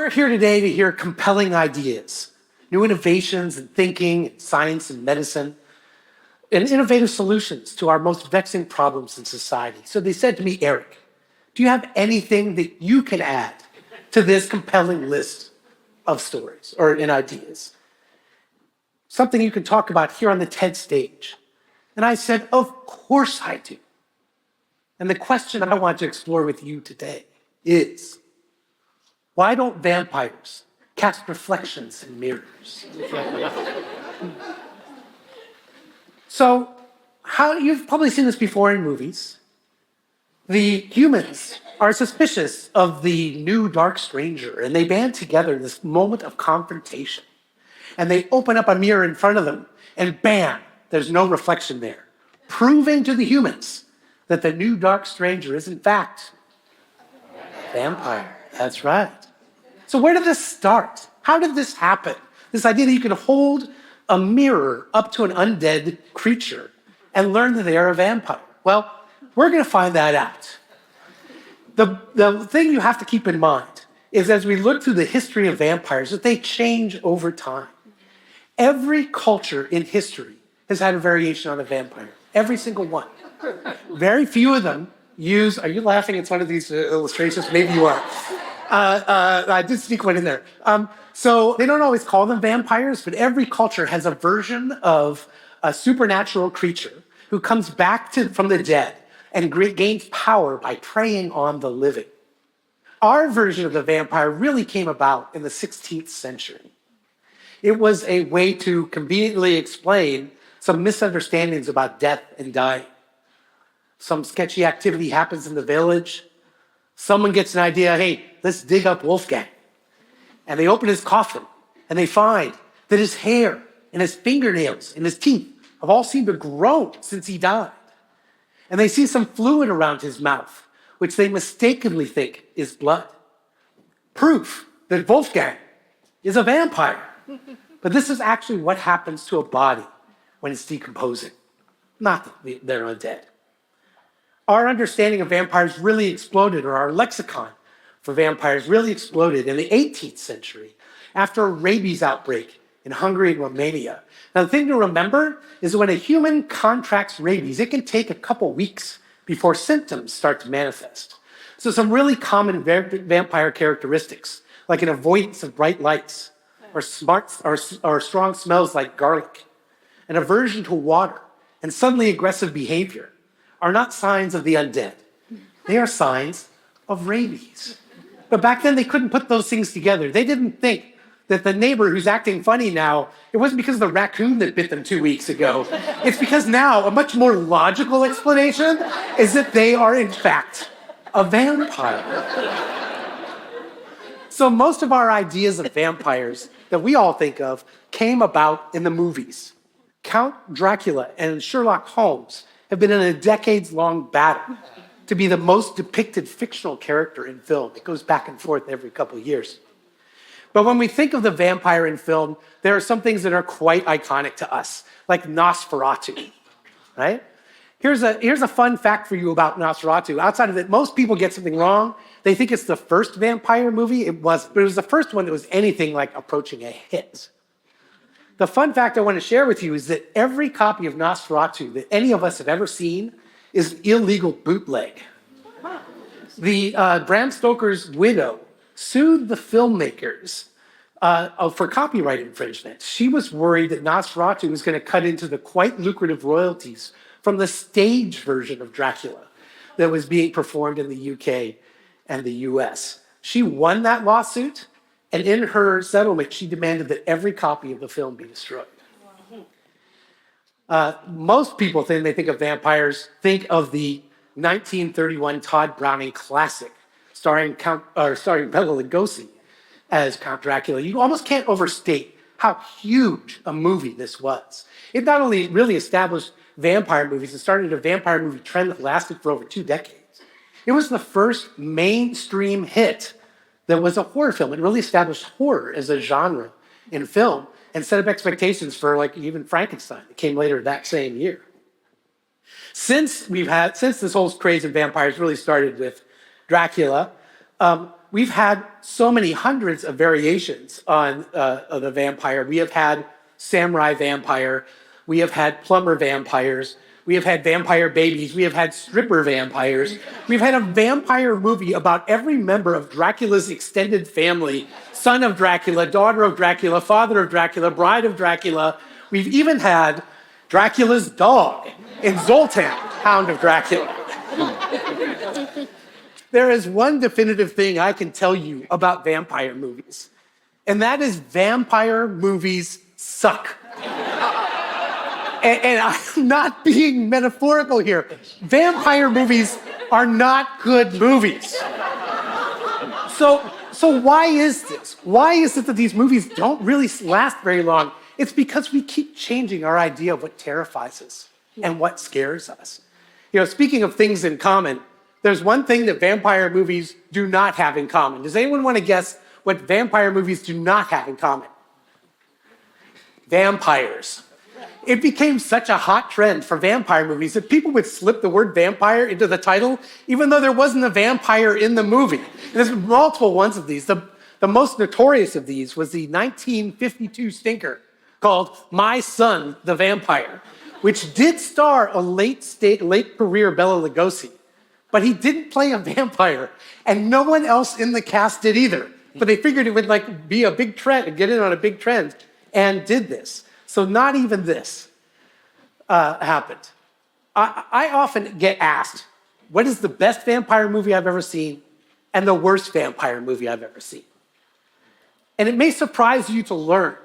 We're here today to hear compelling ideas, new innovations in thinking, science, and medicine, and innovative solutions to our most vexing problems in society. So they said to me, Eric, do you have anything that you can add to this compelling list of stories or in ideas? Something you can talk about here on the TED stage. And I said, of course I do. And the question I want to explore with you today is, why don't vampires cast reflections in mirrors? So, you've probably seen this before in movies. The humans are suspicious of the new dark stranger, and they band together in this moment of confrontation. And they open up a mirror in front of them, and bam, there's no reflection there, proving to the humans that the new dark stranger is, in fact, a vampire. That's right. So where did this start? How did this happen? This idea that you can hold a mirror up to an undead creature and learn that they are a vampire. Well, we're going to find that out. The thing you have to keep in mind is as we look through the history of vampires, that they change over time. Every culture in history has had a variation on a vampire. Every single one. Very few of them use, are you laughing at one of these illustrations? Maybe you are. I did sneak one in there. So they don't always call them vampires, but every culture has a version of a supernatural creature who comes back from the dead and gains power by preying on the living. Our version of the vampire really came about in the 16th century. It was a way to conveniently explain some misunderstandings about death and dying. Some sketchy activity happens in the village. Someone gets an idea, hey, let's dig up Wolfgang. And they open his coffin, and they find that his hair and his fingernails and his teeth have all seemed to grow since he died. And they see some fluid around his mouth, which they mistakenly think is blood. Proof that Wolfgang is a vampire. But this is actually what happens to a body when it's decomposing, not that they're undead. Our understanding of vampires really exploded, or our lexicon for vampires really exploded in the 18th century after a rabies outbreak in Hungary and Romania. Now, the thing to remember is when a human contracts rabies, it can take a couple weeks before symptoms start to manifest. So some really common vampire characteristics, like an avoidance of bright lights, or strong smells like garlic, an aversion to water, and suddenly aggressive behavior, are not signs of the undead. They are signs of rabies. But back then, they couldn't put those things together. They didn't think that the neighbor who's acting funny now, it wasn't because of the raccoon that bit them 2 weeks ago. It's because now a much more logical explanation is that they are, in fact, a vampire. So most of our ideas of vampires that we all think of came about in the movies. Count Dracula and Sherlock Holmes have been in a decades-long battle to be the most depicted fictional character in film. It goes back and forth every couple of years. But when we think of the vampire in film, there are some things that are quite iconic to us, like Nosferatu, right? Here's a fun fact for you about Nosferatu. Outside of that, most people get something wrong. They think it's the first vampire movie. It wasn't, but it was the first one that was anything like approaching a hit. The fun fact I want to share with you is that every copy of Nosferatu that any of us have ever seen is an illegal bootleg. The Bram Stoker's widow sued the filmmakers for copyright infringement. She was worried that Nosferatu was going to cut into the quite lucrative royalties from the stage version of Dracula that was being performed in the UK and the US. She won that lawsuit, and in her settlement, she demanded that every copy of the film be destroyed. Most people, when they think of vampires, think of the 1931 Todd Browning classic starring Bela Lugosi as Count Dracula. You almost can't overstate how huge a movie this was. It not only really established vampire movies, it started a vampire movie trend that lasted for over 2 decades. It was the first mainstream hit that was a horror film. It really established horror as a genre in film and set up expectations for like even Frankenstein. It came later that same year. Since this whole craze of vampires really started with Dracula, We've had so many hundreds of variations on the vampire. We have had samurai vampire. We have had plumber vampires. We have had vampire babies. We have had stripper vampires. We've had a vampire movie about every member of Dracula's extended family: son of Dracula, daughter of Dracula, father of Dracula, bride of Dracula. We've even had Dracula's dog in Zoltan, Hound of Dracula. There is one definitive thing I can tell you about vampire movies, and that is vampire movies suck. And I'm not being metaphorical here. Vampire movies are not good movies. So why is this? Why is it that these movies don't really last very long? It's because we keep changing our idea of what terrifies us and what scares us. Speaking of things in common, there's one thing that vampire movies do not have in common. Does anyone want to guess what vampire movies do not have in common? Vampires. It became such a hot trend for vampire movies that people would slip the word vampire into the title, even though there wasn't a vampire in the movie. And there's multiple ones of these. The most notorious of these was the 1952 stinker called My Son, the Vampire, which did star a late career Bela Lugosi. But he didn't play a vampire, and no one else in the cast did either. But they figured it would be a big trend and get in on a big trend, and did this. So not even this happened. I often get asked, what is the best vampire movie I've ever seen and the worst vampire movie I've ever seen? And it may surprise you to learn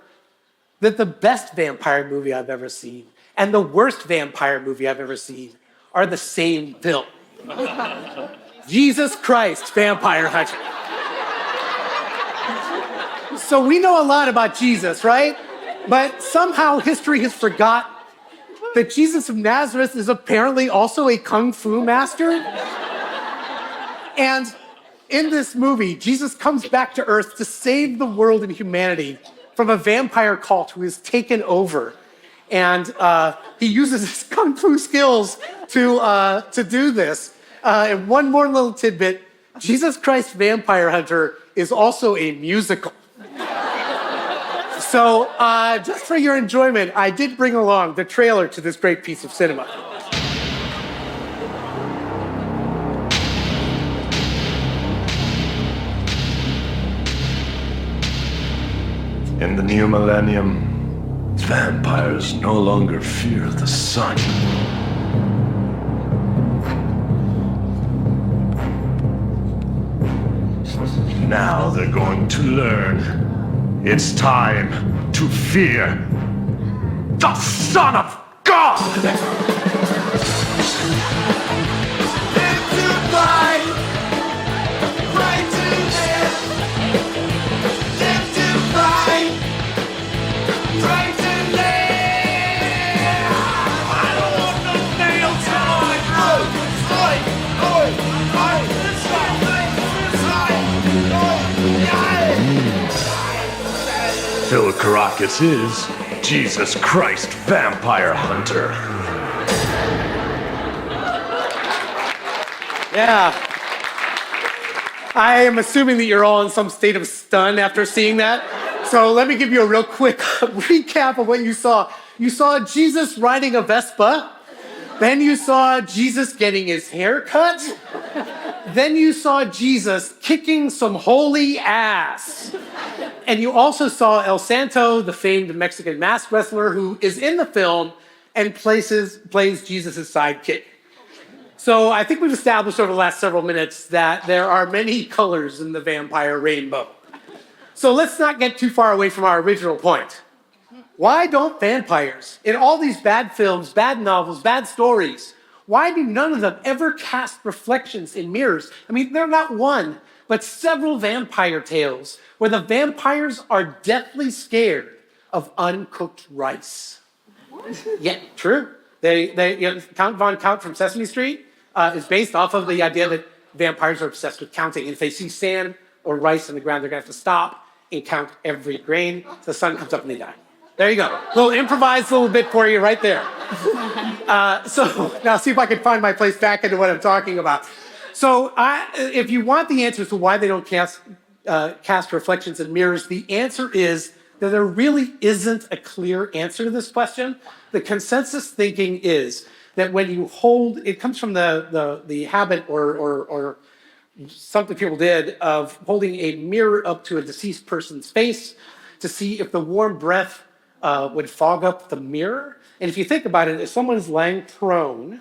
that the best vampire movie I've ever seen and the worst vampire movie I've ever seen are the same film. Jesus Christ, Vampire Hunter. So we know a lot about Jesus, right? But somehow history has forgot that Jesus of Nazareth is apparently also a kung fu master. And in this movie, Jesus comes back to Earth to save the world and humanity from a vampire cult who is taken over. And he uses his kung fu skills to do this. And one more little tidbit, Jesus Christ Vampire Hunter is also a musical. So just for your enjoyment, I did bring along the trailer to this great piece of cinema. In the new millennium, vampires no longer fear the sun. Now they're going to learn. It's time to fear the Son of God! Phil Caracas is Jesus Christ Vampire Hunter. Yeah. I am assuming that you're all in some state of stun after seeing that. So let me give you a real quick recap of what you saw. You saw Jesus riding a Vespa. Then you saw Jesus getting his hair cut. Then you saw Jesus kicking some holy ass. And you also saw El Santo, the famed Mexican mask wrestler, who is in the film and plays Jesus' sidekick. So I think we've established over the last several minutes that there are many colors in the vampire rainbow. So let's not get too far away from our original point. Why don't vampires, in all these bad films, bad novels, bad stories, why do none of them ever cast reflections in mirrors? I mean, they're not one, but several vampire tales where the vampires are deathly scared of uncooked rice. Yeah, true. Count Von Count from Sesame Street is based off of the idea that vampires are obsessed with counting. And if they see sand or rice on the ground, they're going to have to stop and count every grain. The sun comes up and they die. There you go. A little improvised little bit for you right there. So now see if I can find my place back into what I'm talking about. So if you want the answer to why they don't cast reflections in mirrors, the answer is that there really isn't a clear answer to this question. The consensus thinking is that when you hold, it comes from the habit or something people did of holding a mirror up to a deceased person's face to see if the warm breath would fog up the mirror. And if you think about it, if someone's lying prone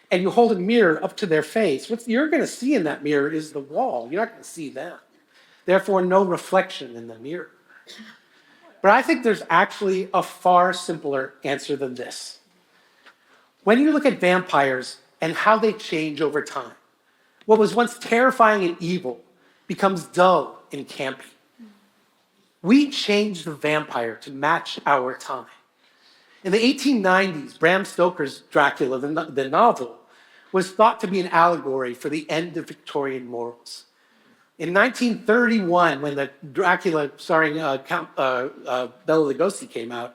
and you hold a mirror up to their face, what you're going to see in that mirror is the wall. You're not going to see them. Therefore, no reflection in the mirror. But I think there's actually a far simpler answer than this. When you look at vampires and how they change over time, what was once terrifying and evil becomes dull and campy. We changed the vampire to match our time. In the 1890s, Bram Stoker's Dracula, the novel, was thought to be an allegory for the end of Victorian morals. In 1931, when the Dracula starring Count Bela Lugosi came out,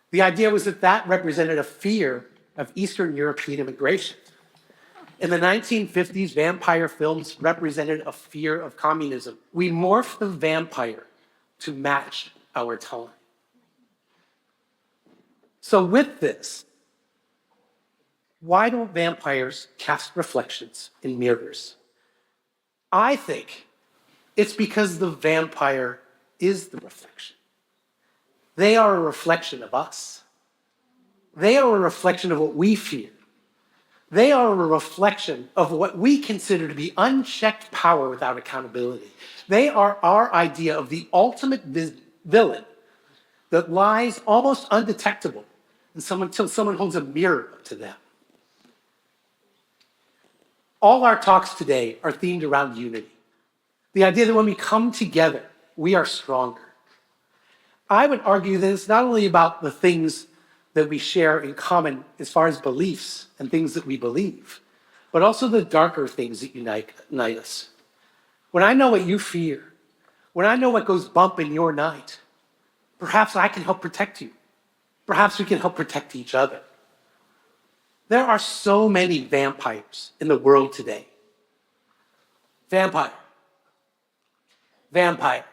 the idea was that that represented a fear of Eastern European immigration. In the 1950s, vampire films represented a fear of communism. We morphed the vampire to match our time. So with this, why don't vampires cast reflections in mirrors? I think it's because the vampire is the reflection. They are a reflection of us. They are a reflection of what we fear. They are a reflection of what we consider to be unchecked power without accountability. They are our idea of the ultimate villain that lies almost undetectable until someone holds a mirror up to them. All our talks today are themed around unity. The idea that when we come together, we are stronger. I would argue that it's not only about the things that we share in common as far as beliefs and things that we believe, but also the darker things that unite us. When I know what you fear, when I know what goes bump in your night, perhaps I can help protect you. Perhaps we can help protect each other. There are so many vampires in the world today. Vampire. Vampire.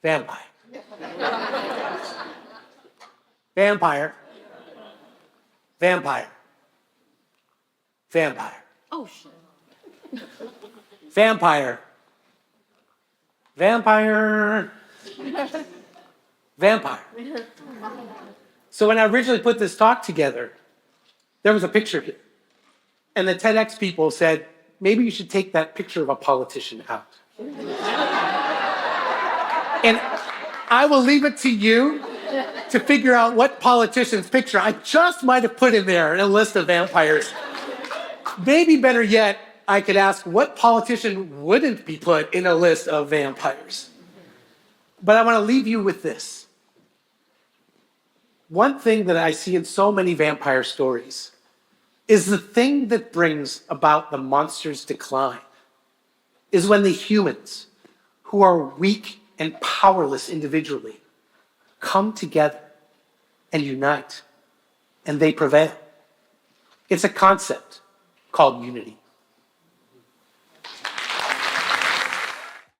Vampire. Vampire. Vampire. Vampire. Oh, shit. Vampire. Vampire. Vampire. So when I originally put this talk together, there was a picture here. And the TEDx people said, maybe you should take that picture of a politician out. And I will leave it to you to figure out what politician's picture I just might have put in there in a list of vampires. Maybe better yet, I could ask what politician wouldn't be put in a list of vampires. But I want to leave you with this. One thing that I see in so many vampire stories is the thing that brings about the monster's decline is when the humans, who are weak and powerless individually, come together and unite, and they prevail. It's a concept called unity.